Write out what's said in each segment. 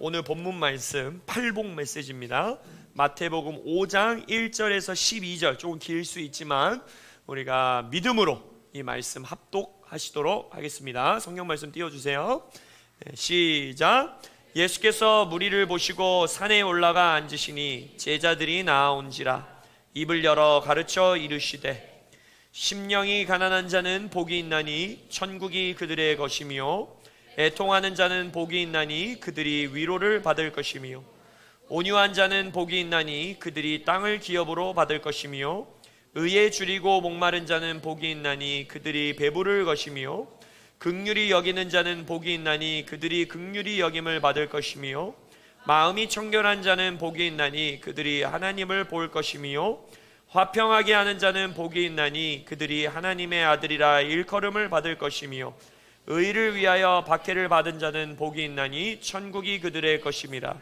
오늘 본문 말씀 팔복 메시지입니다. 마태복음 5장 1절에서 12절, 조금 길 수 있지만 우리가 믿음으로 이 말씀 합독하시도록 하겠습니다. 성경 말씀 띄워주세요. 시작. 예수께서 무리를 보시고 산에 올라가 앉으시니 제자들이 나아온지라 입을 열어 가르쳐 이르시되 심령이 가난한 자는 복이 있나니 천국이 그들의 것이며 애통하는 자는 복이 있나니 그들이 위로를 받을 것이며 온유한 자는 복이 있나니 그들이 땅을 기업으로 받을 것이며 의에 줄이고 목마른 자는 복이 있나니 그들이 배부를 것이며 긍휼히 여기는 자는 복이 있나니 그들이 긍휼히 여김을 받을 것이며 마음이 청결한 자는 복이 있나니 그들이 하나님을 볼 것이며 화평하게 하는 자는 복이 있나니 그들이 하나님의 아들이라 일컬음을 받을 것이며 의를 위하여 박해를 받은 자는 복이 있나니 천국이 그들의 것임이라.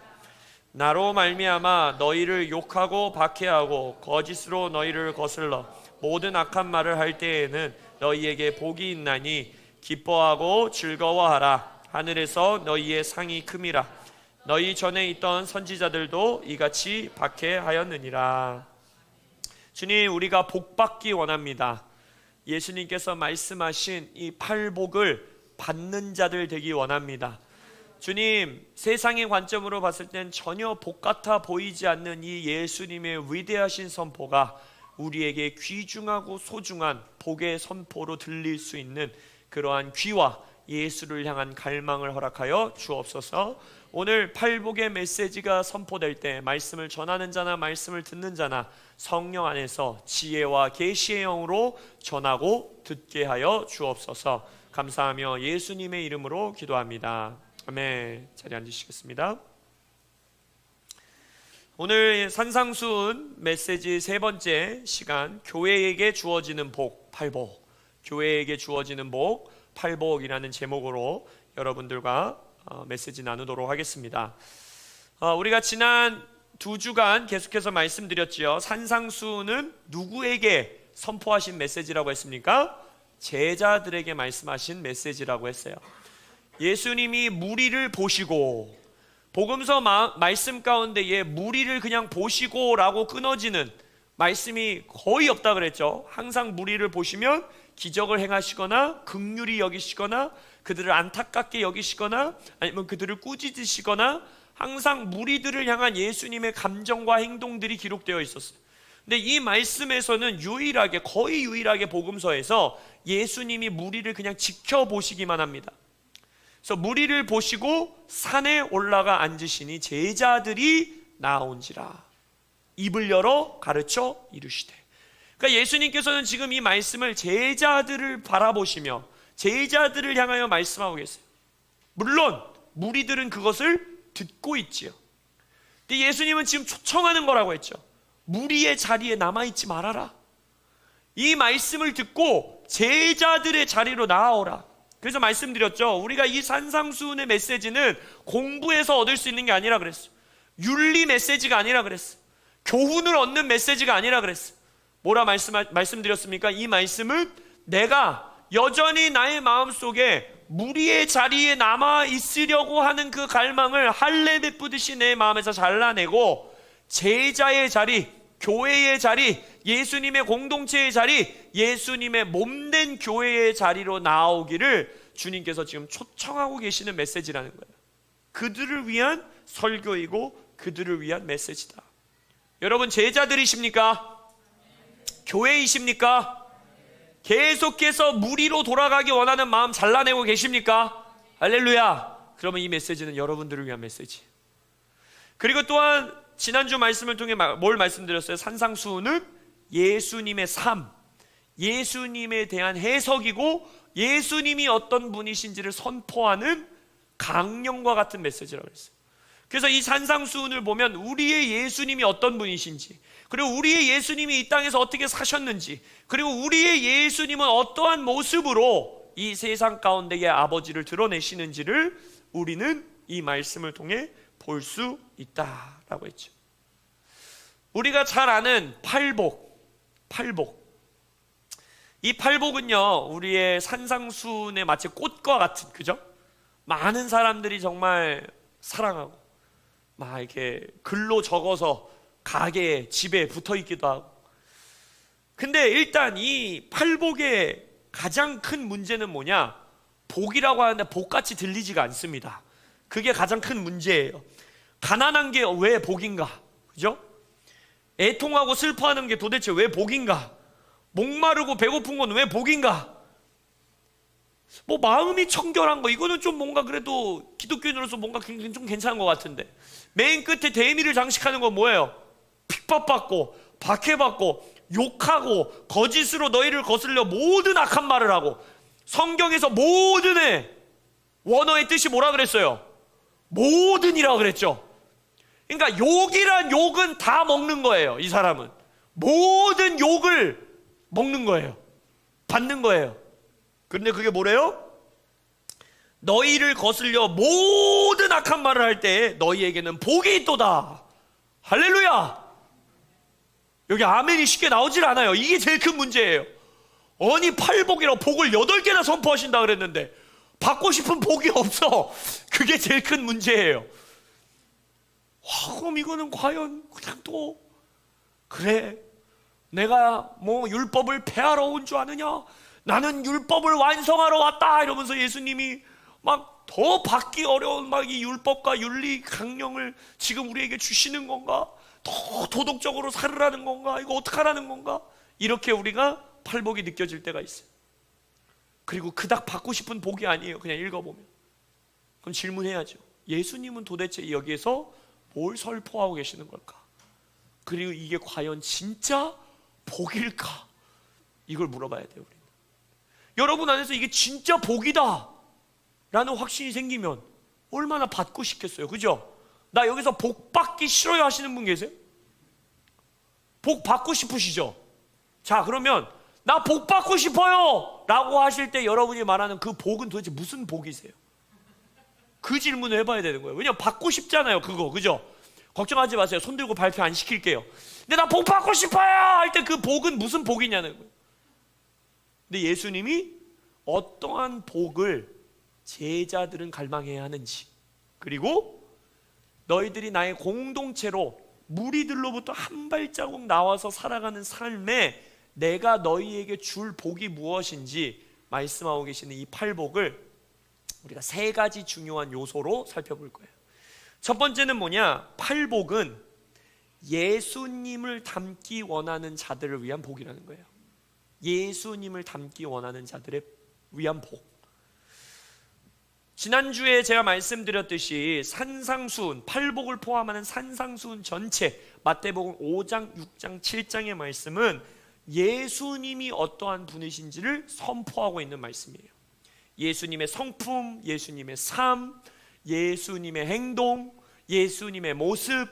나로 말미암아 너희를 욕하고 박해하고 거짓으로 너희를 거슬러 모든 악한 말을 할 때에는 너희에게 복이 있나니 기뻐하고 즐거워하라. 하늘에서 너희의 상이 큼이라. 너희 전에 있던 선지자들도 이같이 박해하였느니라. 주님, 우리가 복받기 원합니다. 예수님께서 말씀하신 이 팔복을 받는 자들 되기 원합니다. 주님, 세상의 관점으로 봤을 땐 전혀 복 같아 보이지 않는 이 예수님의 위대하신 선포가 우리에게 귀중하고 소중한 복의 선포로 들릴 수 있는 그러한 귀와 예수를 향한 갈망을 허락하여 주옵소서. 오늘 팔복의 메시지가 선포될 때 말씀을 전하는 자나 말씀을 듣는 자나 성령 안에서 지혜와 계시의 영으로 전하고 듣게 하여 주옵소서. 감사하며 예수님의 이름으로 기도합니다. 아멘. 자리에 앉으시겠습니다. 오늘 산상수훈 메시지 세 번째 시간, 교회에게 주어지는 복, 팔복. 교회에게 주어지는 복, 팔복이라는 제목으로 여러분들과 메시지 나누도록 하겠습니다. 우리가 지난 2주간 계속해서 말씀드렸지요. 산상수훈은 누구에게 선포하신 메시지라고 했습니까? 제자들에게 말씀하신 메시지라고 했어요. 예수님이 무리를 보시고, 복음서 말씀 가운데에 무리를 그냥 보시고 라고 끊어지는 말씀이 거의 없다 그랬죠. 항상 무리를 보시면 기적을 행하시거나 긍휼히 여기시거나 그들을 안타깝게 여기시거나 아니면 그들을 꾸짖으시거나 항상 무리들을 향한 예수님의 감정과 행동들이 기록되어 있었어요. 근데 이 말씀에서는 거의 유일하게 복음서에서 예수님이 무리를 그냥 지켜보시기만 합니다. 그래서 무리를 보시고 산에 올라가 앉으시니 제자들이 나온지라 입을 열어 가르쳐 이르시되. 그러니까 예수님께서는 지금 이 말씀을 제자들을 바라보시며 제자들을 향하여 말씀하고 계세요. 물론 무리들은 그것을 듣고 있지요. 근데 예수님은 지금 초청하는 거라고 했죠. 무리의 자리에 남아있지 말아라. 이 말씀을 듣고 제자들의 자리로 나아오라. 그래서 말씀드렸죠. 우리가 이 산상수훈의 메시지는 공부해서 얻을 수 있는 게 아니라 그랬어요. 윤리 메시지가 아니라 그랬어요. 교훈을 얻는 메시지가 아니라 그랬어요. 뭐라 말씀드렸습니까? 이 말씀은 내가 여전히 나의 마음속에 무리의 자리에 남아 있으려고 하는 그 갈망을 할례 베푸듯이 내 마음에서 잘라내고 제자의 자리, 교회의 자리, 예수님의 공동체의 자리, 예수님의 몸된 교회의 자리로 나오기를 주님께서 지금 초청하고 계시는 메시지라는 거예요. 그들을 위한 설교이고 그들을 위한 메시지다. 여러분, 제자들이십니까? 교회이십니까? 계속해서 무리로 돌아가기 원하는 마음 잘라내고 계십니까? 할렐루야. 그러면 이 메시지는 여러분들을 위한 메시지. 그리고 또한 지난주 말씀을 통해 뭘 말씀드렸어요? 산상수훈은 예수님의 삶, 예수님에 대한 해석이고 예수님이 어떤 분이신지를 선포하는 강령과 같은 메시지라고 했어요. 그래서 이 산상수훈을 보면 우리의 예수님이 어떤 분이신지, 그리고 우리의 예수님이 이 땅에서 어떻게 사셨는지, 그리고 우리의 예수님은 어떠한 모습으로 이 세상 가운데의 아버지를 드러내시는지를 우리는 이 말씀을 통해 볼 수 있다라고 했죠. 우리가 잘 아는 팔복. 이 팔복은요, 우리의 산상수훈의 마치 꽃과 같은, 그죠? 많은 사람들이 정말 사랑하고 막 이렇게 글로 적어서 가게에 집에 붙어 있기도 하고. 근데 일단 이 팔복의 가장 큰 문제는 뭐냐? 복이라고 하는데 복같이 들리지가 않습니다. 그게 가장 큰 문제예요. 가난한 게 왜 복인가? 그죠? 애통하고 슬퍼하는 게 도대체 왜 복인가? 목마르고 배고픈 건 왜 복인가? 뭐 마음이 청결한 거, 이거는 좀 뭔가 그래도 기독교인으로서 뭔가 좀 괜찮은 것 같은데, 맨 끝에 대미를 장식하는 건 뭐예요? 핍박받고 박해받고 욕하고 거짓으로 너희를 거슬려 모든 악한 말을 하고. 성경에서 모든의 원어의 뜻이 뭐라 그랬어요? 모든이라고 그랬죠. 그러니까 욕이란 욕은 다 먹는 거예요. 이 사람은 모든 욕을 먹는 거예요. 받는 거예요. 그런데 그게 뭐래요? 너희를 거슬려 모든 악한 말을 할 때 너희에게는 복이 있도다. 할렐루야. 여기 아멘이 쉽게 나오질 않아요. 이게 제일 큰 문제예요. 아니 팔복이라고 복을 8개나 선포하신다 그랬는데 받고 싶은 복이 없어. 그게 제일 큰 문제예요. 그럼 이거는 과연 그냥 또 그래, 내가 뭐 율법을 폐하러 온 줄 아느냐? 나는 율법을 완성하러 왔다 이러면서 예수님이 막 더 받기 어려운 막 이 율법과 윤리 강령을 지금 우리에게 주시는 건가? 더 도덕적으로 살으라는 건가? 이거 어떡하라는 건가? 이렇게 우리가 팔복이 느껴질 때가 있어요. 그리고 그닥 받고 싶은 복이 아니에요. 그냥 읽어보면. 그럼 질문해야죠. 예수님은 도대체 여기에서 뭘 설포하고 계시는 걸까? 그리고 이게 과연 진짜 복일까? 이걸 물어봐야 돼요. 우리는. 여러분 안에서 이게 진짜 복이다 라는 확신이 생기면 얼마나 받고 싶겠어요. 그죠? 나 여기서 복 받기 싫어요 하시는 분 계세요? 복 받고 싶으시죠? 자, 그러면 나 복 받고 싶어요 라고 하실 때 여러분이 말하는 그 복은 도대체 무슨 복이세요? 그 질문을 해봐야 되는 거예요. 왜냐면 받고 싶잖아요. 그거, 그죠? 걱정하지 마세요. 손 들고 발표 안 시킬게요. 근데 나 복 받고 싶어요 할 때 그 복은 무슨 복이냐는 거예요. 근데 예수님이 어떠한 복을 제자들은 갈망해야 하는지, 그리고 너희들이 나의 공동체로 무리들로부터 한 발자국 나와서 살아가는 삶에 내가 너희에게 줄 복이 무엇인지 말씀하고 계시는 이 팔복을 우리가 3가지 중요한 요소로 살펴볼 거예요. 첫 번째는 뭐냐? 팔복은 예수님을 닮기 원하는 자들을 위한 복이라는 거예요. 예수님을 닮기 원하는 자들을 위한 복. 지난주에 제가 말씀드렸듯이 산상수훈, 팔복을 포함하는 산상수훈 전체, 마태복음 5장, 6장, 7장의 말씀은 예수님이 어떠한 분이신지를 선포하고 있는 말씀이에요. 예수님의 성품, 예수님의 삶, 예수님의 행동, 예수님의 모습,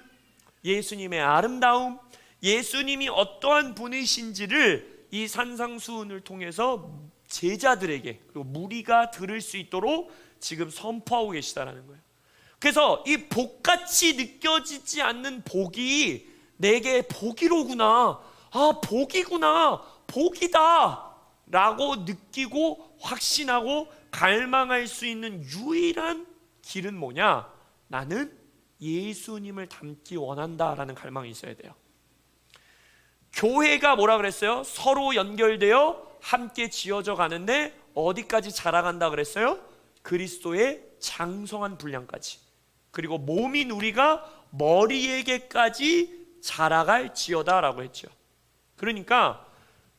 예수님의 아름다움, 예수님이 어떠한 분이신지를 이 산상수훈을 통해서 제자들에게, 그리고 무리가 들을 수 있도록 지금 선포하고 계시다는 거예요. 그래서 이 복같이 느껴지지 않는 복이 내게 복이로구나, 아 복이구나, 복이다 라고 느끼고 확신하고 갈망할 수 있는 유일한 길은 뭐냐? 나는 예수님을 닮기 원한다라는 갈망이 있어야 돼요. 교회가 뭐라 그랬어요? 서로 연결되어 함께 지어져 가는데 어디까지 자라간다 그랬어요? 그리스도의 장성한 분량까지. 그리고 몸인 우리가 머리에게까지 자라갈 지어다라고 했죠. 그러니까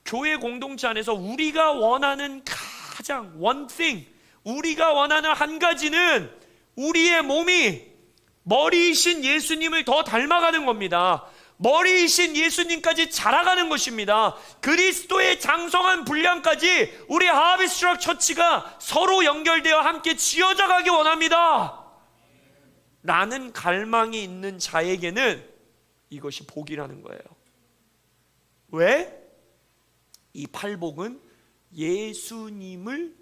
교회 공동체 안에서 우리가 원하는 가장 one thing, 우리가 원하는 한 가지는 우리의 몸이 머리이신 예수님을 더 닮아가는 겁니다. 머리이신 예수님까지 자라가는 것입니다. 그리스도의 장성한 분량까지 우리 하비스 트럭 처치가 서로 연결되어 함께 지어져 가기 원합니다 라는 갈망이 있는 자에게는 이것이 복이라는 거예요. 왜? 이 팔복은 예수님을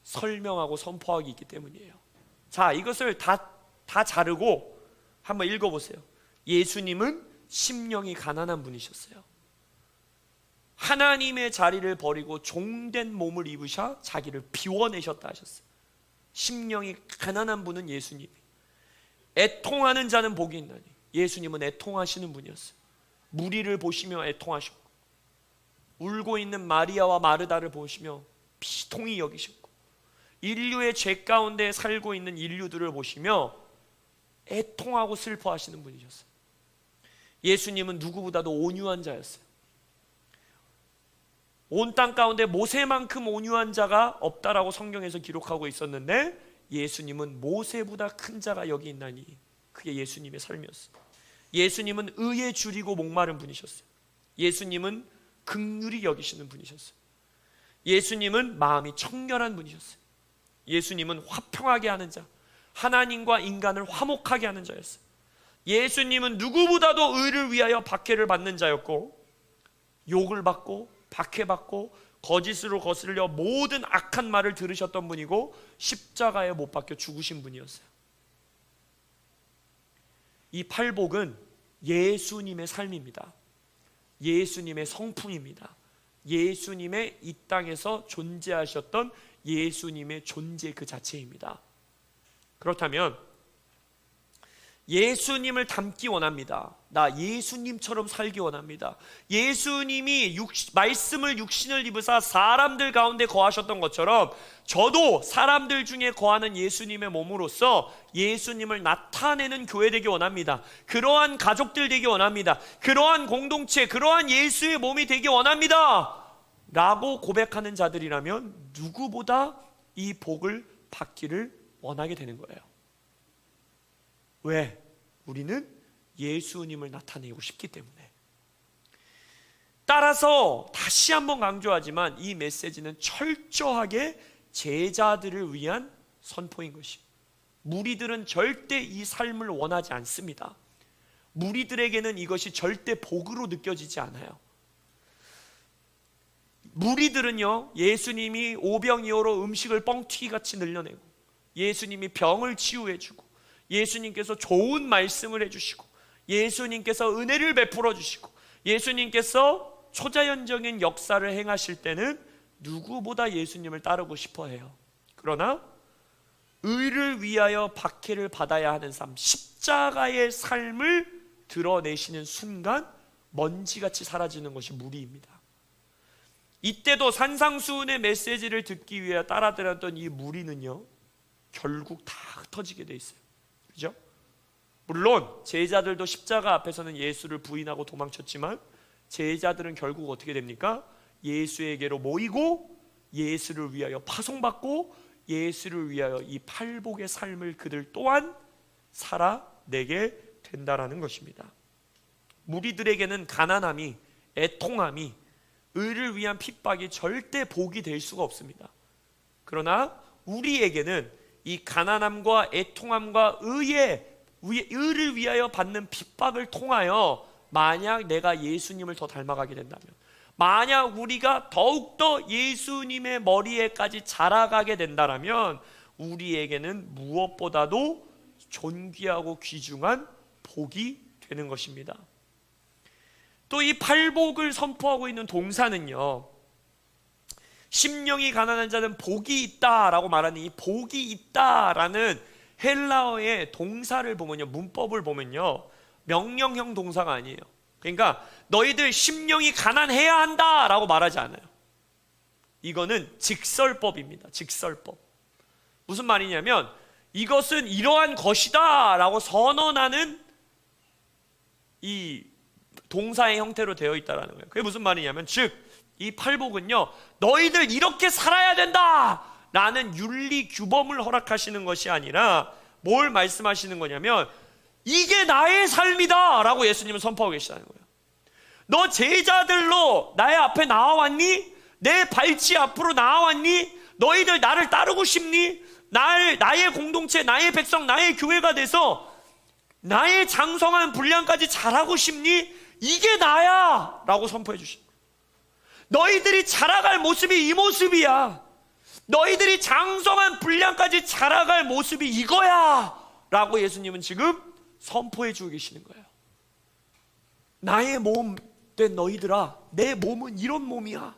설명하고 선포하기 있기 때문이에요. 자, 이것을 다 자르고 한번 읽어보세요. 예수님은 심령이 가난한 분이셨어요. 하나님의 자리를 버리고 종된 몸을 입으셔 자기를 비워내셨다 하셨어요. 심령이 가난한 분은 예수님. 애통하는 자는 복이 있나니. 예수님은 애통하시는 분이었어요. 무리를 보시며 애통하셨고, 울고 있는 마리아와 마르다를 보시며 비통히 여기셨고, 인류의 죄 가운데 살고 있는 인류들을 보시며 애통하고 슬퍼하시는 분이셨어요. 예수님은 누구보다도 온유한 자였어요. 온 땅 가운데 모세만큼 온유한 자가 없다라고 성경에서 기록하고 있었는데, 예수님은 모세보다 큰 자가 여기 있나니. 그게 예수님의 삶이었어요. 예수님은 의에 줄이고 목마른 분이셨어요. 예수님은 긍휼히 여기시는 분이셨어요. 예수님은 마음이 청결한 분이셨어요. 예수님은 화평하게 하는 자, 하나님과 인간을 화목하게 하는 자였어요. 예수님은 누구보다도 의를 위하여 박해를 받는 자였고, 욕을 받고 박해받고 거짓으로 거슬려 모든 악한 말을 들으셨던 분이고, 십자가에 못 박혀 죽으신 분이었어요. 이 팔복은 예수님의 삶입니다. 예수님의 성품입니다. 예수님의 이 땅에서 존재하셨던 예수님의 존재 그 자체입니다. 그렇다면 예수님을 닮기 원합니다. 나 예수님처럼 살기 원합니다. 예수님이 말씀을 육신을 입으사 사람들 가운데 거하셨던 것처럼 저도 사람들 중에 거하는 예수님의 몸으로서 예수님을 나타내는 교회 되기 원합니다. 그러한 가족들 되기 원합니다. 그러한 공동체, 그러한 예수의 몸이 되기 원합니다 라고 고백하는 자들이라면 누구보다 이 복을 받기를 원하게 되는 거예요. 왜? 우리는 예수님을 나타내고 싶기 때문에. 따라서 다시 한번 강조하지만 이 메시지는 철저하게 제자들을 위한 선포인 것입니다. 무리들은 절대 이 삶을 원하지 않습니다. 무리들에게는 이것이 절대 복으로 느껴지지 않아요. 무리들은요, 예수님이 오병이어로 음식을 뻥튀기같이 늘려내고, 예수님이 병을 치유해주고, 예수님께서 좋은 말씀을 해주시고, 예수님께서 은혜를 베풀어 주시고, 예수님께서 초자연적인 역사를 행하실 때는 누구보다 예수님을 따르고 싶어해요. 그러나 의를 위하여 박해를 받아야 하는 삶, 십자가의 삶을 드러내시는 순간 먼지같이 사라지는 것이 무리입니다. 이때도 산상수훈의 메시지를 듣기 위해 따라들었던 이 무리는요, 결국 다 흩어지게 돼 있어요. 그죠? 물론 제자들도 십자가 앞에서는 예수를 부인하고 도망쳤지만, 제자들은 결국 어떻게 됩니까? 예수에게로 모이고 예수를 위하여 파송받고 예수를 위하여 이 팔복의 삶을 그들 또한 살아내게 된다라는 것입니다. 무리들에게는 가난함이, 애통함이, 의를 위한 핍박이 절대 복이 될 수가 없습니다. 그러나 우리에게는 이 가난함과 애통함과 의를 위하여 받는 핍박을 통하여, 만약 내가 예수님을 더 닮아가게 된다면, 만약 우리가 더욱더 예수님의 머리에까지 자라가게 된다면, 우리에게는 무엇보다도 존귀하고 귀중한 복이 되는 것입니다. 또 이 팔복을 선포하고 있는 동사는요, 심령이 가난한 자는 복이 있다라고 말하는 이 복이 있다라는 헬라어의 동사를 보면요, 문법을 보면요, 명령형 동사가 아니에요. 그러니까 너희들 심령이 가난해야 한다라고 말하지 않아요. 이거는 직설법입니다. 직설법. 무슨 말이냐면, 이것은 이러한 것이다 라고 선언하는 이 동사의 형태로 되어 있다는 거예요. 그게 무슨 말이냐면, 즉 이 팔복은요, 너희들 이렇게 살아야 된다 라는 윤리 규범을 허락하시는 것이 아니라 뭘 말씀하시는 거냐면, 이게 나의 삶이다 라고 예수님은 선포하고 계시다는 거예요. 너 제자들로 나의 앞에 나와왔니? 내 발치 앞으로 나와왔니? 너희들 나를 따르고 싶니? 나의 공동체, 나의 백성, 나의 교회가 돼서 나의 장성한 분량까지 자라고 싶니? 이게 나야 라고 선포해 주십니다. 너희들이 자라갈 모습이 이 모습이야. 너희들이 장성한 분량까지 자라갈 모습이 이거야 라고 예수님은 지금 선포해 주고 계시는 거예요. 나의 몸 된 너희들아, 내 몸은 이런 몸이야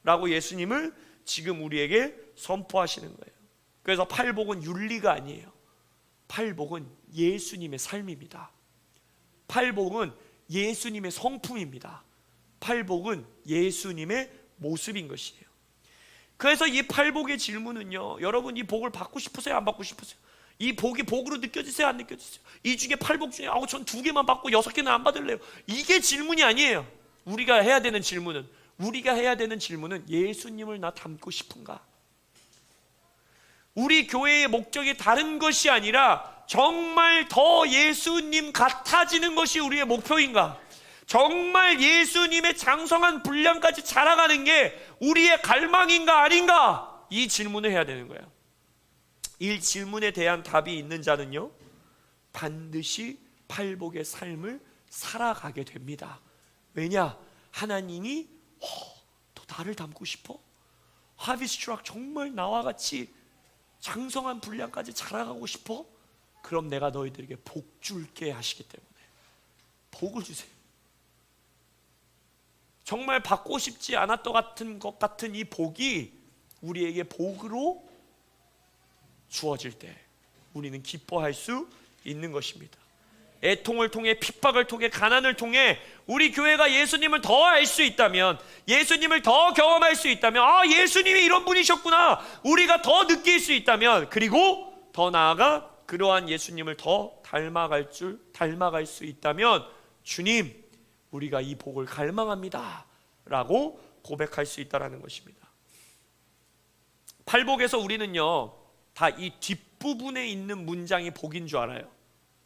라고 예수님을 지금 우리에게 선포하시는 거예요. 그래서 팔복은 윤리가 아니에요. 팔복은 예수님의 삶입니다. 팔복은 예수님의 성품입니다. 팔복은 예수님의 모습인 것이에요. 그래서 이 팔복의 질문은요, 여러분 이 복을 받고 싶으세요? 안 받고 싶으세요? 이 복이 복으로 느껴지세요? 안 느껴지세요? 이 중에 팔복 중에 전 2개만 받고 6개는 안 받을래요. 이게 질문이 아니에요. 우리가 해야 되는 질문은 예수님을 나 닮고 싶은가? 우리 교회의 목적이 다른 것이 아니라 정말 더 예수님 같아지는 것이 우리의 목표인가? 정말 예수님의 장성한 분량까지 자라가는 게 우리의 갈망인가 아닌가? 이 질문을 해야 되는 거예요. 이 질문에 대한 답이 있는 자는요, 반드시 팔복의 삶을 살아가게 됩니다. 왜냐? 하나님이 또 나를 닮고 싶어? 하비스트락 정말 나와 같이 장성한 분량까지 자라가고 싶어? 그럼 내가 너희들에게 복 줄게 하시기 때문에 복을 주세요. 정말 받고 싶지 않았던 것 같은 이 복이 우리에게 복으로 주어질 때 우리는 기뻐할 수 있는 것입니다. 애통을 통해, 핍박을 통해, 가난을 통해 우리 교회가 예수님을 더 알 수 있다면, 예수님을 더 경험할 수 있다면, 예수님이 이런 분이셨구나 우리가 더 느낄 수 있다면, 그리고 더 나아가 그러한 예수님을 더 닮아갈 수 있다면, 주님 우리가 이 복을 갈망합니다 라고 고백할 수 있다는 것입니다. 팔복에서 우리는요 다 이 뒷부분에 있는 문장이 복인 줄 알아요.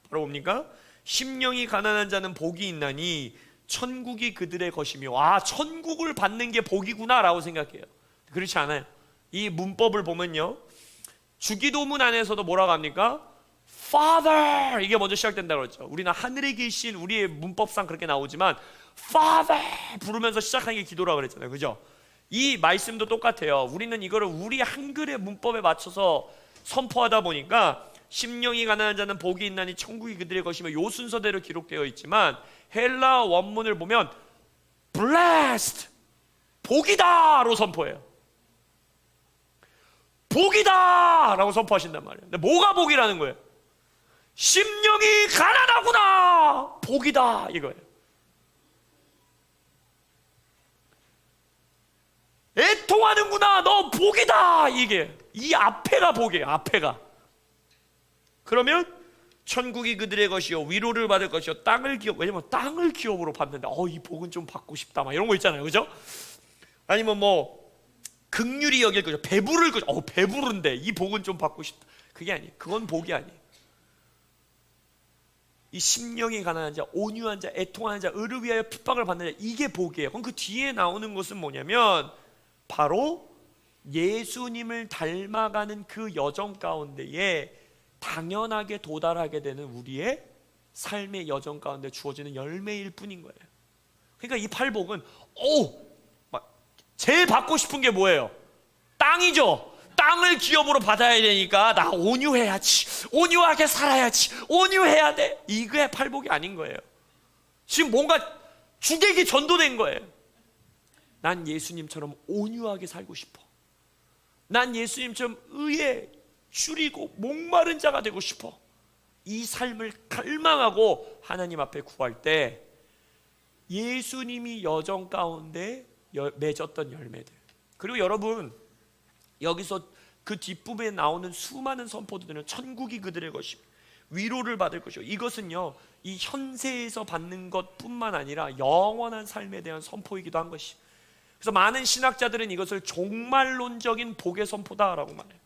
바로 뭡니까? 심령이 가난한 자는 복이 있나니 천국이 그들의 것이며, 천국을 받는 게 복이구나 라고 생각해요. 그렇지 않아요. 이 문법을 보면요, 주기도문 안에서도 뭐라고 합니까? Father, 이게 먼저 시작된다고 그랬죠. 우리는 하늘에 계신, 우리의 문법상 그렇게 나오지만 Father 부르면서 시작하는 게 기도라고 그랬잖아요. 그죠? 이 말씀도 똑같아요. 우리는 이거를 우리 한글의 문법에 맞춰서 선포하다 보니까 심령이 가난한 자는 복이 있나니 천국이 그들의 것이며, 요 순서대로 기록되어 있지만 헬라 원문을 보면 blessed, 복이다로 선포해요. 복이다 라고 선포하신단 말이에요. 근데 뭐가 복이라는 거예요? 심령이 가난하구나, 복이다 이거예요. 애통하는구나, 너 복이다, 이게 이 앞에가 복이에요. 앞에가. 그러면 천국이 그들의 것이요 위로를 받을 것이요 땅을 기업, 왜냐면 땅을 기업으로 받는다. 이 복은 좀 받고 싶다 막 이런 거 있잖아요. 그죠? 아니면 뭐 긍휼히 여길 것이요 배부를 것이요 배부른데 이 복은 좀 받고 싶다. 그게 아니에요. 그건 복이 아니에요. 이 심령이 가난한 자, 온유한 자, 애통하는 자, 의를 위하여 핍박을 받는 자, 이게 복이에요. 그럼 그 뒤에 나오는 것은 뭐냐면 바로 예수님을 닮아가는 그 여정 가운데에 당연하게 도달하게 되는 우리의 삶의 여정 가운데 주어지는 열매일 뿐인 거예요. 그러니까 이 팔복은 제일 받고 싶은 게 뭐예요? 땅이죠. 땅을 기업으로 받아야 되니까 나 온유해야지, 온유하게 살아야지, 온유해야 돼. 이게 팔복이 아닌 거예요. 지금 뭔가 주객이 전도된 거예요. 난 예수님처럼 온유하게 살고 싶어. 난 예수님처럼 의에 줄이고 목마른 자가 되고 싶어. 이 삶을 갈망하고 하나님 앞에 구할 때 예수님이 여정 가운데 맺었던 열매들, 그리고 여러분 여기서 그 뒷부분에 나오는 수많은 선포들은 천국이 그들의 것이며 위로를 받을 것이요, 이것은요 이 현세에서 받는 것뿐만 아니라 영원한 삶에 대한 선포이기도 한 것이. 그래서 많은 신학자들은 이것을 종말론적인 복의 선포다라고 말해요.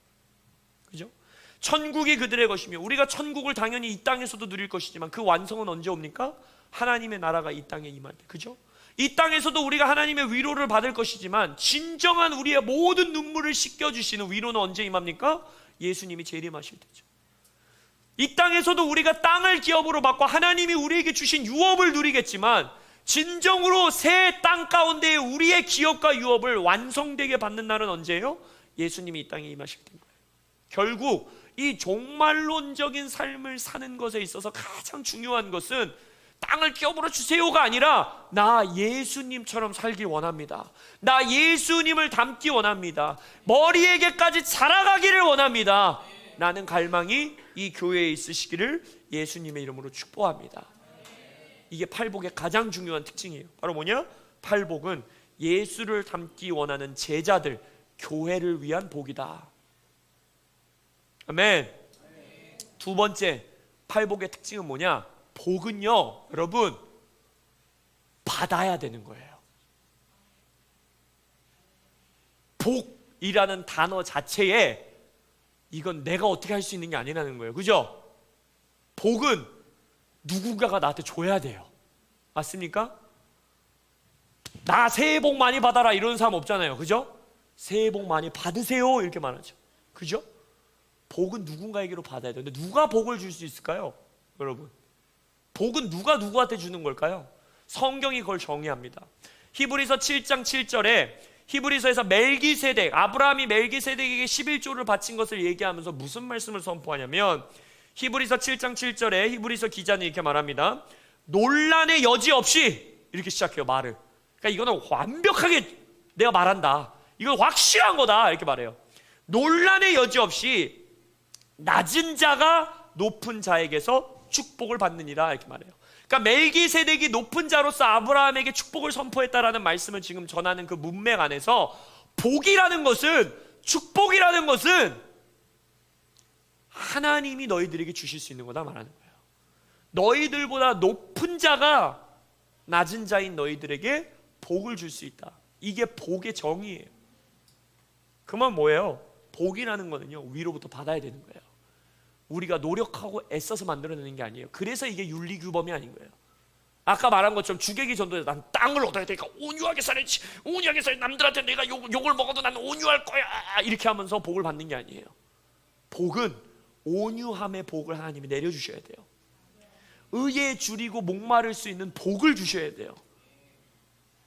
그죠? 천국이 그들의 것이며, 우리가 천국을 당연히 이 땅에서도 누릴 것이지만 그 완성은 언제 옵니까? 하나님의 나라가 이 땅에 임할 때. 그죠? 이 땅에서도 우리가 하나님의 위로를 받을 것이지만 진정한 우리의 모든 눈물을 씻겨주시는 위로는 언제 임합니까? 예수님이 재림하실 때죠. 이 땅에서도 우리가 땅을 기업으로 받고 하나님이 우리에게 주신 유업을 누리겠지만 진정으로 새 땅 가운데 우리의 기업과 유업을 완성되게 받는 날은 언제예요? 예수님이 이 땅에 임하실 때인 거예요. 결국 이 종말론적인 삶을 사는 것에 있어서 가장 중요한 것은 땅을 기업으로 주세요가 아니라 나 예수님처럼 살기 원합니다. 나 예수님을 닮기 원합니다. 머리에게까지 자라가기를 원합니다. 나는 갈망이 이 교회에 있으시기를 예수님의 이름으로 축복합니다. 이게 팔복의 가장 중요한 특징이에요. 바로 뭐냐? 팔복은 예수를 닮기 원하는 제자들, 교회를 위한 복이다. 아멘. 두 번째, 팔복의 특징은 뭐냐? 복은요, 여러분, 받아야 되는 거예요. 복이라는 단어 자체에 이건 내가 어떻게 할 수 있는 게 아니라는 거예요. 그죠? 복은 누군가가 나한테 줘야 돼요. 맞습니까? 나 새해 복 많이 받아라 이런 사람 없잖아요. 그죠? 새해 복 많이 받으세요 이렇게 말하죠. 그죠? 복은 누군가에게로 받아야 돼요. 근데 누가 복을 줄 수 있을까요? 여러분, 복은 누가 누구한테 주는 걸까요? 성경이 그걸 정의합니다. 히브리서 7장 7절에 히브리서에서 멜기세덱, 아브라함이 멜기세덱에게 11조를 바친 것을 얘기하면서 무슨 말씀을 선포하냐면 히브리서 7장 7절에 히브리서 기자는 이렇게 말합니다. 논란의 여지 없이 이렇게 시작해요, 말을. 그러니까 이거는 완벽하게 내가 말한다, 이건 확실한 거다 이렇게 말해요. 논란의 여지 없이 낮은 자가 높은 자에게서 축복을 받느니라 이렇게 말해요. 그러니까 멜기세덱이 높은 자로서 아브라함에게 축복을 선포했다라는 말씀을 지금 전하는 그 문맥 안에서 복이라는 것은, 축복이라는 것은 하나님이 너희들에게 주실 수 있는 거다 말하는 거예요. 너희들보다 높은 자가 낮은 자인 너희들에게 복을 줄 수 있다. 이게 복의 정의예요. 그만 뭐예요? 복이라는 거는요, 위로부터 받아야 되는 거예요. 우리가 노력하고 애써서 만들어내는 게 아니에요. 그래서 이게 윤리규범이 아닌 거예요. 아까 말한 것처럼 주객이 전도해서 난 땅을 얻어야 되니까 온유하게 살아야지, 온유하게 살아야지, 남들한테 내가 욕을 먹어도 나는 온유할 거야 이렇게 하면서 복을 받는 게 아니에요. 복은 온유함의 복을 하나님이 내려주셔야 돼요. 의에 줄이고 목마를 수 있는 복을 주셔야 돼요.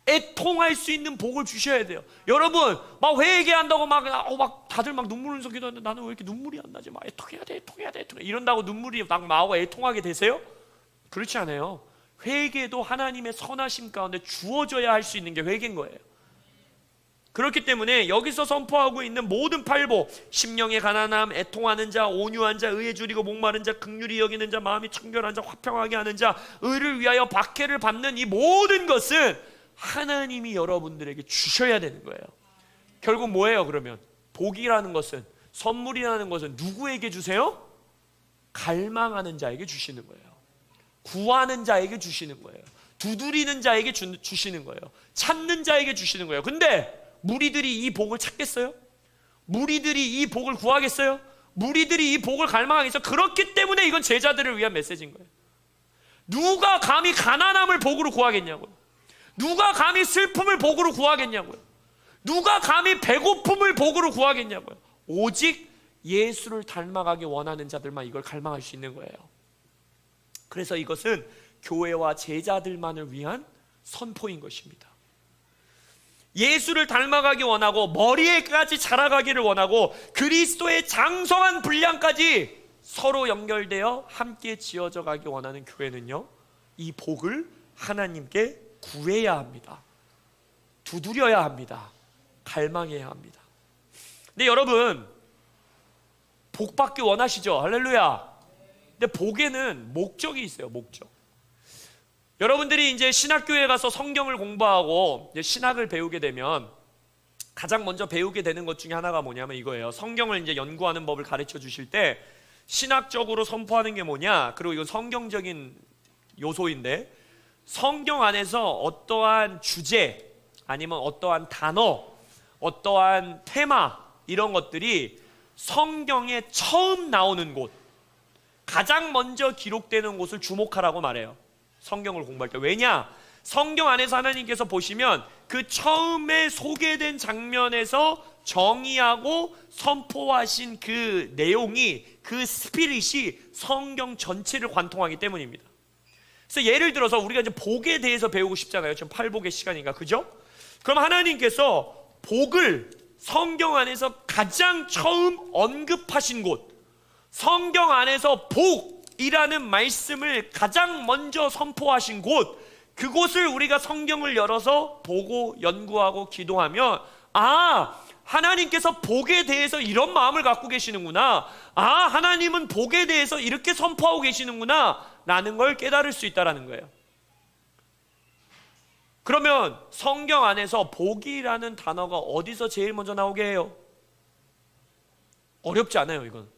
애통할 수 있는 복을 주셔야 돼요. 여러분, 막 회개한다고 막 다들 막 눈물 흘리면서 기도하는데 나는 왜 이렇게 눈물이 안 나지? 막 애통해야 돼, 애통해야 돼, 애통해. 이런다고 눈물이 막 나오고 애통하게 되세요? 그렇지 않아요. 회개도 하나님의 선하심 가운데 주어져야 할 수 있는 게 회개인 거예요. 그렇기 때문에 여기서 선포하고 있는 모든 팔복, 심령의 가난함, 애통하는 자, 온유한 자, 의에 줄이고 목마른 자, 긍휼히 여기는 자, 마음이 청결한 자, 화평하게 하는 자, 의를 위하여 박해를 받는 이 모든 것은 하나님이 여러분들에게 주셔야 되는 거예요. 결국 뭐예요? 그러면 복이라는 것은, 선물이라는 것은 누구에게 주세요? 갈망하는 자에게 주시는 거예요. 구하는 자에게 주시는 거예요. 두드리는 자에게 주시는 거예요. 찾는 자에게 주시는 거예요. 근데 무리들이 이 복을 찾겠어요? 무리들이 이 복을 구하겠어요? 무리들이 이 복을 갈망하겠어요? 그렇기 때문에 이건 제자들을 위한 메시지인 거예요. 누가 감히 가난함을 복으로 구하겠냐고요. 누가 감히 슬픔을 복으로 구하겠냐고요. 누가 감히 배고픔을 복으로 구하겠냐고요. 오직 예수를 닮아가기 원하는 자들만 이걸 갈망할 수 있는 거예요. 그래서 이것은 교회와 제자들만을 위한 선포인 것입니다. 예수를 닮아가기 원하고 머리에까지 자라가기를 원하고 그리스도의 장성한 분량까지 서로 연결되어 함께 지어져 가기 원하는 교회는요, 이 복을 하나님께 구해야 합니다. 두드려야 합니다. 갈망해야 합니다. 근데 여러분, 복 받기 원하시죠? 할렐루야. 근데 복에는 목적이 있어요. 목적. 여러분들이 이제 신학교에 가서 성경을 공부하고 이제 신학을 배우게 되면 가장 먼저 배우게 되는 것 중에 하나가 뭐냐면 이거예요. 성경을 이제 연구하는 법을 가르쳐 주실 때 신학적으로 선포하는 게 뭐냐? 그리고 이건 성경적인 요소인데, 성경 안에서 어떠한 주제 아니면 어떠한 단어, 어떠한 테마, 이런 것들이 성경에 처음 나오는 곳, 가장 먼저 기록되는 곳을 주목하라고 말해요. 성경을 공부할 때. 왜냐? 성경 안에서 하나님께서 보시면 그 처음에 소개된 장면에서 정의하고 선포하신 그 내용이, 그 스피릿이 성경 전체를 관통하기 때문입니다. 그래서 예를 들어서 우리가 이제 복에 대해서 배우고 싶잖아요. 지금 팔복의 시간인가, 그죠? 그럼 하나님께서 복을 성경 안에서 가장 처음 언급하신 곳, 성경 안에서 복이라는 말씀을 가장 먼저 선포하신 곳, 그곳을 우리가 성경을 열어서 보고 연구하고 기도하면 하나님께서 복에 대해서 이런 마음을 갖고 계시는구나. 하나님은 복에 대해서 이렇게 선포하고 계시는구나 라는 걸 깨달을 수 있다는 거예요. 그러면 성경 안에서 복이라는 단어가 어디서 제일 먼저 나오게 해요? 어렵지 않아요. 이건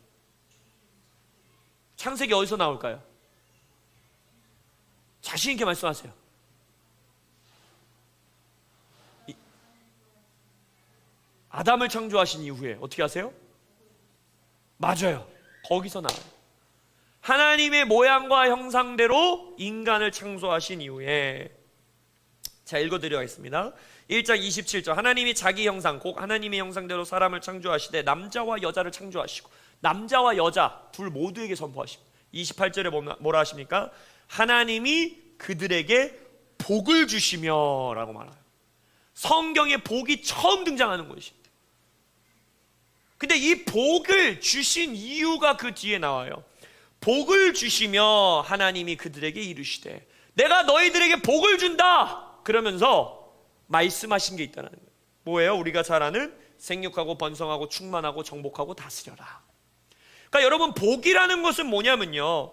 창세기 어디서 나올까요? 자신 있게 말씀하세요. 아담을 창조하신 이후에 어떻게 하세요? 맞아요. 거기서 나와요. 하나님의 모양과 형상대로 인간을 창조하신 이후에, 자, 읽어드리겠습니다. 1장 27절. 하나님이 자기 형상 곧 하나님의 형상대로 사람을 창조하시되 남자와 여자를 창조하시고, 남자와 여자 둘 모두에게 선포하십니다. 28절에 뭐라 하십니까? 하나님이 그들에게 복을 주시며 라고 말해요. 성경에 복이 처음 등장하는 것입니다. 근데 이 복을 주신 이유가 그 뒤에 나와요. 복을 주시며 하나님이 그들에게 이르시되 내가 너희들에게 복을 준다 그러면서 말씀하신 게 있다는 거예요. 뭐예요? 우리가 잘 아는 생육하고 번성하고 충만하고 정복하고 다스려라. 그러니까 여러분, 복이라는 것은 뭐냐면요,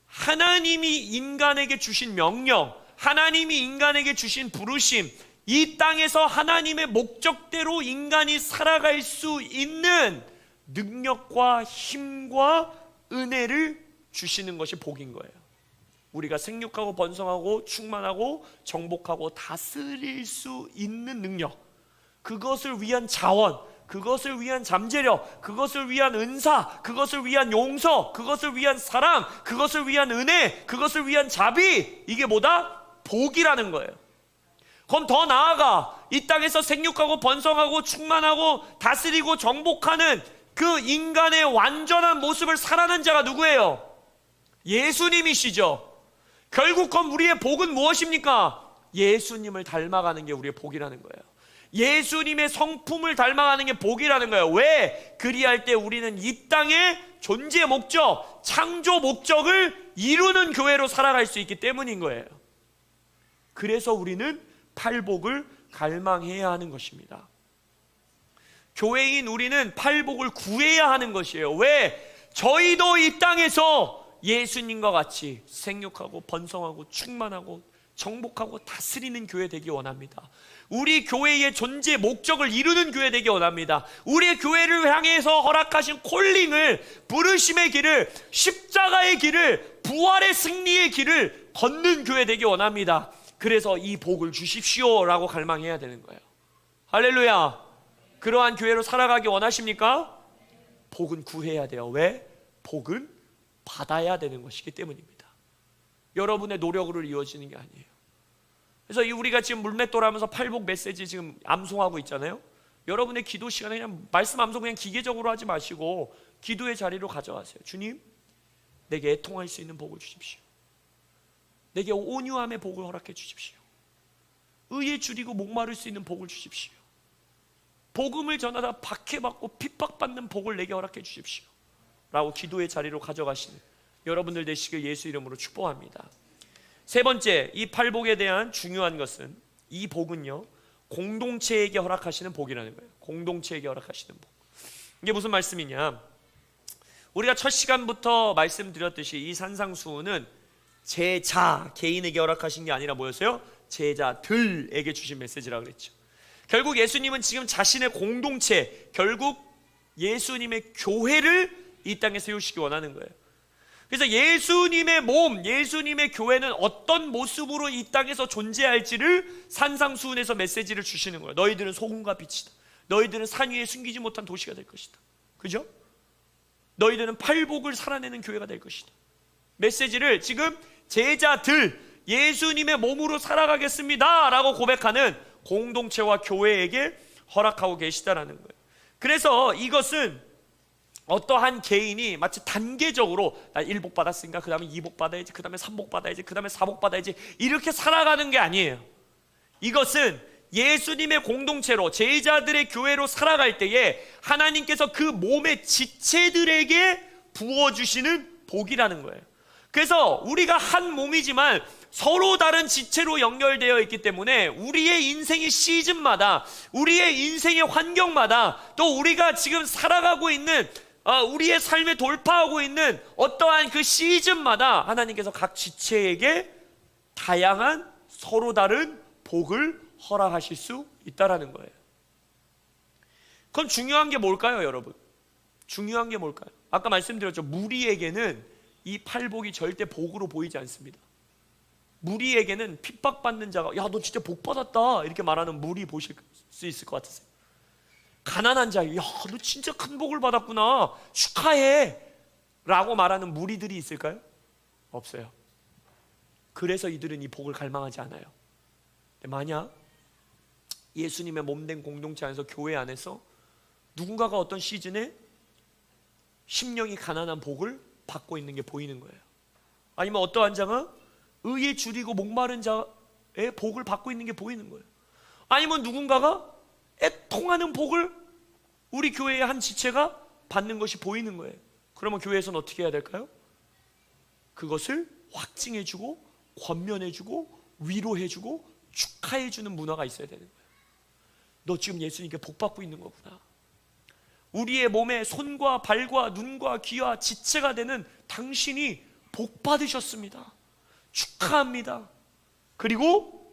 하나님이 인간에게 주신 명령, 하나님이 인간에게 주신 부르심, 이 땅에서 하나님의 목적대로 인간이 살아갈 수 있는 능력과 힘과 은혜를 주시는 것이 복인 거예요. 우리가 생육하고 번성하고 충만하고 정복하고 다스릴 수 있는 능력, 그것을 위한 자원, 그것을 위한 잠재력, 그것을 위한 은사, 그것을 위한 용서, 그것을 위한 사랑, 그것을 위한 은혜, 그것을 위한 자비, 이게 뭐다? 복이라는 거예요. 그럼 더 나아가 이 땅에서 생육하고 번성하고 충만하고 다스리고 정복하는 그 인간의 완전한 모습을 살아낸 자가 누구예요? 예수님이시죠. 결국 그럼 우리의 복은 무엇입니까? 예수님을 닮아가는 게 우리의 복이라는 거예요. 예수님의 성품을 닮아가는 게 복이라는 거예요. 왜? 그리할 때 우리는 이 땅의 존재 목적, 창조 목적을 이루는 교회로 살아갈 수 있기 때문인 거예요. 그래서 우리는 팔복을 갈망해야 하는 것입니다. 교회인 우리는 팔복을 구해야 하는 것이에요. 왜? 저희도 이 땅에서 예수님과 같이 생육하고 번성하고 충만하고 정복하고 다스리는 교회 되기 원합니다. 우리 교회의 존재 목적을 이루는 교회 되기 원합니다. 우리의 교회를 향해서 허락하신 콜링을, 부르심의 길을, 십자가의 길을, 부활의 승리의 길을 걷는 교회 되기 원합니다. 그래서 이 복을 주십시오 라고 갈망해야 되는 거예요. 할렐루야. 그러한 교회로 살아가기 원하십니까? 복은 구해야 돼요. 왜? 복은 받아야 되는 것이기 때문입니다. 여러분의 노력으로 이루어지는 게 아니에요. 그래서 우리가 지금 물맷돌하면서 팔복 메시지 지금 암송하고 있잖아요. 여러분의 기도 시간에 그냥 말씀 암송 그냥 기계적으로 하지 마시고 기도의 자리로 가져가세요. 주님, 내게 애통할 수 있는 복을 주십시오. 내게 온유함의 복을 허락해 주십시오. 의에 줄이고 목마를 수 있는 복을 주십시오. 복음을 전하다 박해받고 핍박받는 복을 내게 허락해 주십시오 라고 기도의 자리로 가져가시는 여러분들 되시길 예수 이름으로 축복합니다. 세 번째, 이 팔복에 대한 중요한 것은, 이 복은요 공동체에게 허락하시는 복이라는 거예요. 공동체에게 허락하시는 복. 이게 무슨 말씀이냐, 우리가 첫 시간부터 말씀드렸듯이 이 산상수훈은 제자 개인에게 허락하신 게 아니라 뭐였어요? 제자들에게 주신 메시지라고 그랬죠. 결국 예수님은 지금 자신의 공동체, 결국 예수님의 교회를 이 땅에 세우시기 원하는 거예요. 그래서 예수님의 몸, 예수님의 교회는 어떤 모습으로 이 땅에서 존재할지를 산상수훈에서 메시지를 주시는 거예요. 너희들은 소금과 빛이다. 너희들은 산 위에 숨기지 못한 도시가 될 것이다. 그죠? 너희들은 팔복을 살아내는 교회가 될 것이다. 메시지를 지금 제자들, 예수님의 몸으로 살아가겠습니다 라고 고백하는 공동체와 교회에게 허락하고 계시다라는 거예요. 그래서 이것은 어떠한 개인이 마치 단계적으로 나 1복 받았으니까 그 다음에 2복 받아야지, 그 다음에 3복 받아야지, 그 다음에 4복 받아야지, 이렇게 살아가는 게 아니에요. 이것은 예수님의 공동체로, 제자들의 교회로 살아갈 때에 하나님께서 그 몸의 지체들에게 부어주시는 복이라는 거예요. 그래서 우리가 한 몸이지만 서로 다른 지체로 연결되어 있기 때문에 우리의 인생의 시즌마다, 우리의 인생의 환경마다, 또 우리가 지금 살아가고 있는 우리의 삶에 돌파하고 있는 어떠한 그 시즌마다 하나님께서 각 지체에게 다양한 서로 다른 복을 허락하실 수 있다라는 거예요. 그럼 중요한 게 뭘까요, 여러분? 중요한 게 뭘까요? 아까 말씀드렸죠. 무리에게는 이 팔복이 절대 복으로 보이지 않습니다. 무리에게는 핍박받는 자가 야, 너 진짜 복 받았다 이렇게 말하는 무리 보실 수 있을 것 같으세요? 가난한 자, 야, 너 진짜 큰 복을 받았구나, 축하해 라고 말하는 무리들이 있을까요? 없어요. 그래서 이들은 이 복을 갈망하지 않아요. 만약 예수님의 몸된 공동체 안에서, 교회 안에서 누군가가 어떤 시즌에 심령이 가난한 복을 받고 있는 게 보이는 거예요. 아니면 어떠한 자가 의에 줄이고 목마른 자의 복을 받고 있는 게 보이는 거예요. 아니면 누군가가 애통하는 복을 우리 교회의 한 지체가 받는 것이 보이는 거예요. 그러면 교회에서는 어떻게 해야 될까요? 그것을 확증해주고 권면해주고 위로해주고 축하해주는 문화가 있어야 되는 거예요. 너 지금 예수님께 복 받고 있는 거구나. 우리의 몸에 손과 발과 눈과 귀와 지체가 되는 당신이 복 받으셨습니다. 축하합니다. 그리고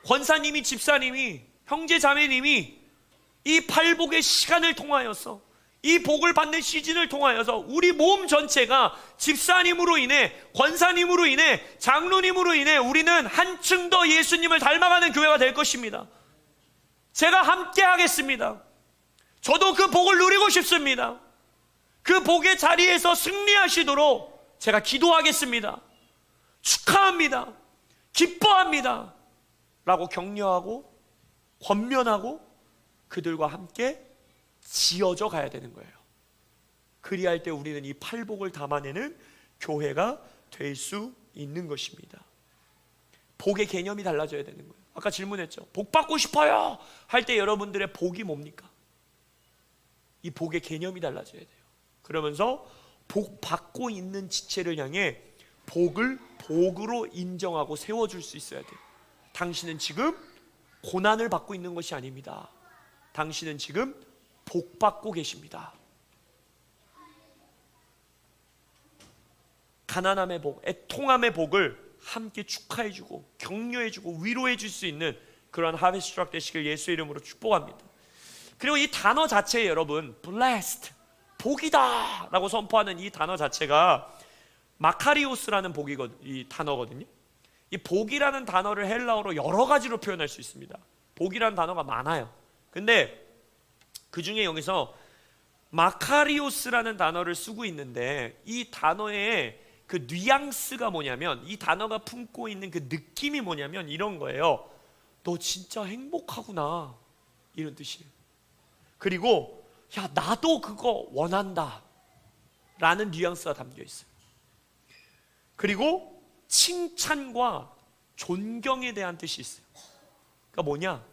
권사님이, 집사님이, 형제 자매님이 이 팔복의 시간을 통하여서, 이 복을 받는 시즌을 통하여서 우리 몸 전체가 집사님으로 인해, 권사님으로 인해, 장로님으로 인해 우리는 한층 더 예수님을 닮아가는 교회가 될 것입니다. 제가 함께 하겠습니다. 저도 그 복을 누리고 싶습니다. 그 복의 자리에서 승리하시도록 제가 기도하겠습니다. 축하합니다. 기뻐합니다. 라고 격려하고 권면하고 그들과 함께 지어져 가야 되는 거예요. 그리할 때 우리는 이 팔복을 담아내는 교회가 될 수 있는 것입니다. 복의 개념이 달라져야 되는 거예요. 아까 질문했죠. 복 받고 싶어요 할 때 여러분들의 복이 뭡니까? 이 복의 개념이 달라져야 돼요. 그러면서 복 받고 있는 지체를 향해 복을 복으로 인정하고 세워줄 수 있어야 돼요. 당신은 지금 고난을 받고 있는 것이 아닙니다. 당신은 지금 복 받고 계십니다. 가난함의 복, 애통함의 복을 함께 축하해주고 격려해주고 위로해줄 수 있는 그러한 하베스트 트럭 되시길 예수의 이름으로 축복합니다. 그리고 이 단어 자체에 여러분, blessed, 복이다 라고 선포하는 이 단어 자체가 마카리오스라는 이 단어거든요. 이 복이라는 단어를 헬라어로 여러 가지로 표현할 수 있습니다. 복이라는 단어가 많아요. 근데 그 중에 여기서 마카리오스라는 단어를 쓰고 있는데, 이 단어의 그 뉘앙스가 뭐냐면, 이 단어가 품고 있는 그 느낌이 뭐냐면 이런 거예요. 너 진짜 행복하구나, 이런 뜻이에요. 그리고 야, 나도 그거 원한다 라는 뉘앙스가 담겨 있어요. 그리고 칭찬과 존경에 대한 뜻이 있어요. 그러니까 뭐냐,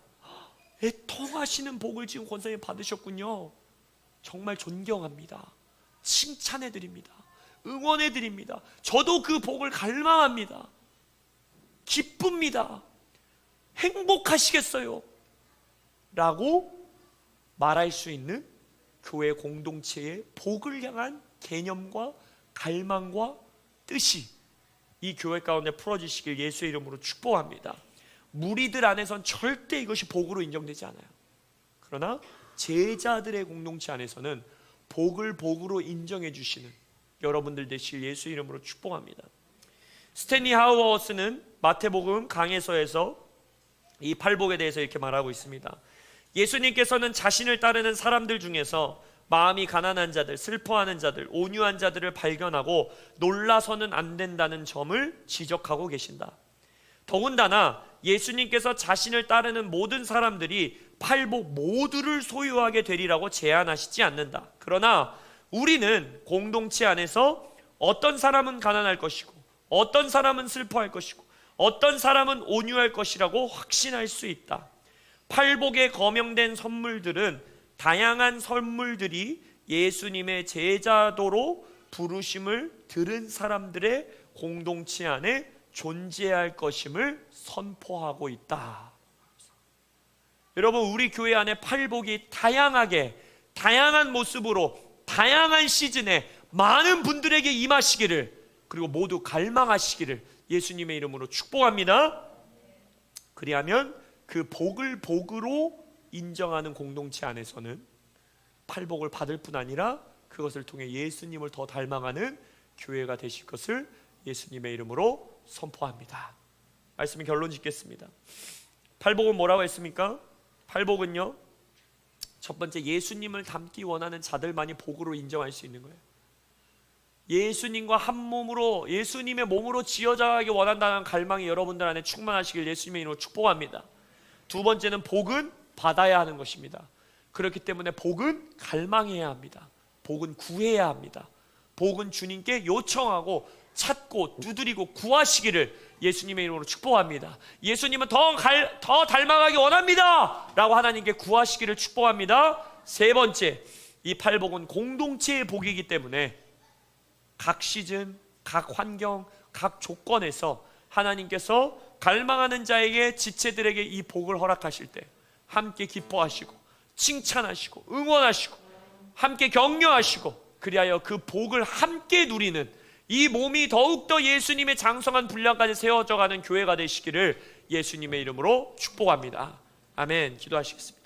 애통하시는 복을 지금 권사님 받으셨군요. 정말 존경합니다. 칭찬해드립니다. 응원해드립니다. 저도 그 복을 갈망합니다. 기쁩니다. 행복하시겠어요 라고 말할 수 있는 교회 공동체의 복을 향한 개념과 갈망과 뜻이 이 교회 가운데 풀어지시길 예수의 이름으로 축복합니다. 무리들 안에선 절대 이것이 복으로 인정되지 않아요. 그러나 제자들의 공동체 안에서는 복을 복으로 인정해 주시는 여러분들 되실 예수의 이름으로 축복합니다. 스탠리 하우어스는 마태복음 강해서에서 이 팔복에 대해서 이렇게 말하고 있습니다. 예수님께서는 자신을 따르는 사람들 중에서 마음이 가난한 자들, 슬퍼하는 자들, 온유한 자들을 발견하고 놀라서는 안 된다는 점을 지적하고 계신다. 더군다나 예수님께서 자신을 따르는 모든 사람들이 팔복 모두를 소유하게 되리라고 제안하시지 않는다. 그러나 우리는 공동체 안에서 어떤 사람은 가난할 것이고, 어떤 사람은 슬퍼할 것이고, 어떤 사람은 온유할 것이라고 확신할 수 있다. 팔복에 거명된 선물들은 다양한 선물들이 예수님의 제자도로 부르심을 들은 사람들의 공동체 안에 존재할 것임을 선포하고 있다. 여러분, 우리 교회 안에 팔복이 다양한 모습으로 다양한 시즌에 많은 분들에게 임하시기를, 그리고 모두 갈망하시기를 예수님의 이름으로 축복합니다. 그리하면 그 복을 복으로 인정하는 공동체 안에서는 팔복을 받을 뿐 아니라 그것을 통해 예수님을 더 닮아가는 교회가 되실 것을 예수님의 이름으로 선포합니다. 말씀의 결론 짓겠습니다. 팔복은 뭐라고 했습니까? 팔복은요, 첫 번째, 예수님을 닮기 원하는 자들만이 복으로 인정할 수 있는 거예요. 예수님과 한 몸으로, 예수님의 몸으로 지어져가기 원한다는 갈망이 여러분들 안에 충만하시길 예수님의 이름으로 축복합니다. 두 번째는 복은 받아야 하는 것입니다. 그렇기 때문에 복은 갈망해야 합니다. 복은 구해야 합니다. 복은 주님께 요청하고 찾고 두드리고 구하시기를 예수님의 이름으로 축복합니다. 예수님은 더 닮아가기 원합니다 라고 하나님께 구하시기를 축복합니다. 세 번째, 이 팔복은 공동체의 복이기 때문에 각 시즌, 각 환경, 각 조건에서 하나님께서 갈망하는 자에게, 지체들에게 이 복을 허락하실 때 함께 기뻐하시고 칭찬하시고 응원하시고 함께 격려하시고, 그리하여 그 복을 함께 누리는 이 몸이 더욱더 예수님의 장성한 분량까지 세워져가는 교회가 되시기를 예수님의 이름으로 축복합니다. 아멘. 기도하시겠습니다.